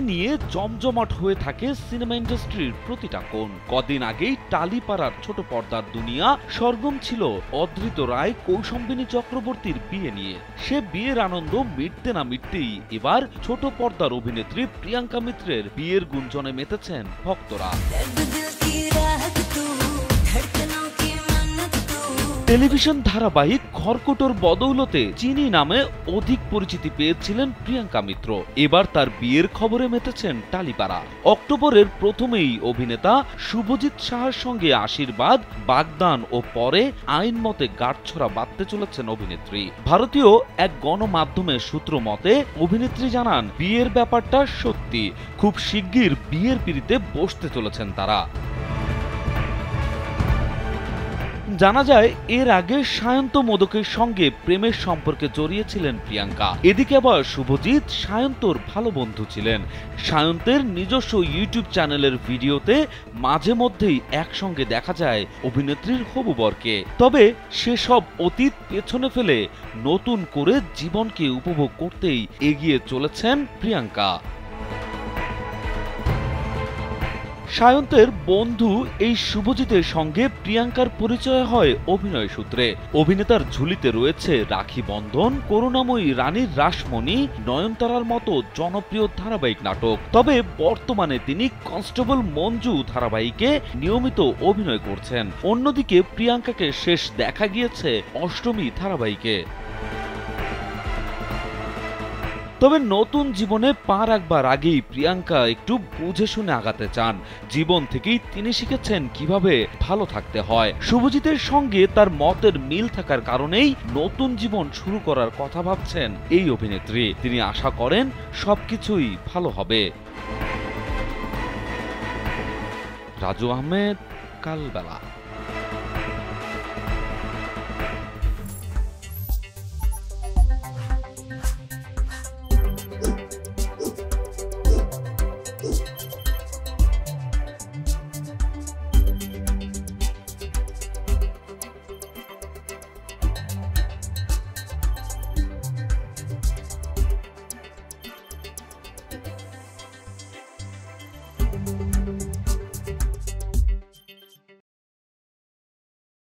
নিয়ে জমজমাট হয়ে থাকে সিনেমা ইন্ডাস্ট্রির প্রতিটা কোণ। কদিন আগেই টালিপাড়ার ছোট পর্দার দুনিয়া সরগম ছিল অদ্রিত রায় কৌশম্বিনী চক্রবর্তীর বিয়ে নিয়ে। সে বিয়ের আনন্দ মিটতে না মিটতেই এবার ছোট পর্দার অভিনেত্রী প্রিয়াঙ্কা মিত্রের বিয়ের গুঞ্জনে মেতেছেন ভক্তরা। টেলিভিশন ধারাবাহিক খড়কুটোর বদৌলতে চিনি নামে অধিক পরিচিতি পেয়েছিলেন প্রিয়াঙ্কা মিত্র। এবার তার বিয়ের খবরে মেতেছেন টালিপাড়া। অক্টোবরের প্রথমেই অভিনেতা শুভজিৎ সাহার সঙ্গে আশীর্বাদ, বাগদান ও পরে আইন মতে গাঁটছড়া বাঁধতে চলেছেন অভিনেত্রী। ভারতীয় এক গণমাধ্যমের সূত্র মতে অভিনেত্রী জানান, বিয়ের ব্যাপারটা সত্যি, খুব শিগগির বিয়ের পিঁড়িতে বসতে চলেছেন তারা। জানা যায়, এর আগে সায়ন্ত মোদকের সঙ্গে প্রেমের সম্পর্কে জড়িয়েছিলেন প্রিয়াঙ্কা। এদিকে আবার শুভজিৎ সায়ন্তর ভালো বন্ধু ছিলেন। সায়ন্তের নিজস্ব ইউটিউব চ্যানেলের ভিডিওতে মাঝে মধ্যেই একসঙ্গে দেখা যায় অভিনেত্রীর হবু বরকে। তবে সেসব অতীত পেছনে ফেলে নতুন করে জীবনকে উপভোগ করতেই এগিয়ে চলেছেন প্রিয়াঙ্কা। সায়ন্তের বন্ধু এই শুভজিতের সঙ্গে প্রিয়াঙ্কার পরিচয় হয় অভিনয় সূত্রে। অভিনেতার ঝুলিতে রয়েছে রাখি বন্ধন, করুণাময়ী রানীর রাসমণি, নয়নতারার মতো জনপ্রিয় ধারাবাহিক নাটক। তবে বর্তমানে তিনি কনস্টেবল মঞ্জু ধারাবাহিকে নিয়মিত অভিনয় করছেন। অন্যদিকে প্রিয়াঙ্কাকে শেষ দেখা গিয়েছে অষ্টমী ধারাবাহিকে। তবে নতুন জীবনে পা রাখবার আগেই প্রিয়াঙ্কা একটু বুঝে শুনে আগাতে চান। জীবন থেকেই তিনি শিখেছেন কিভাবে ভালো থাকতে হয়। শুভজিতের সঙ্গে তার মতের মিল থাকার কারণেই নতুন জীবন শুরু করার কথা ভাবছেন এই অভিনেত্রী। তিনি আশা করেন সবকিছুই ভালো হবে। রাজু আহমেদ, কালবেলা।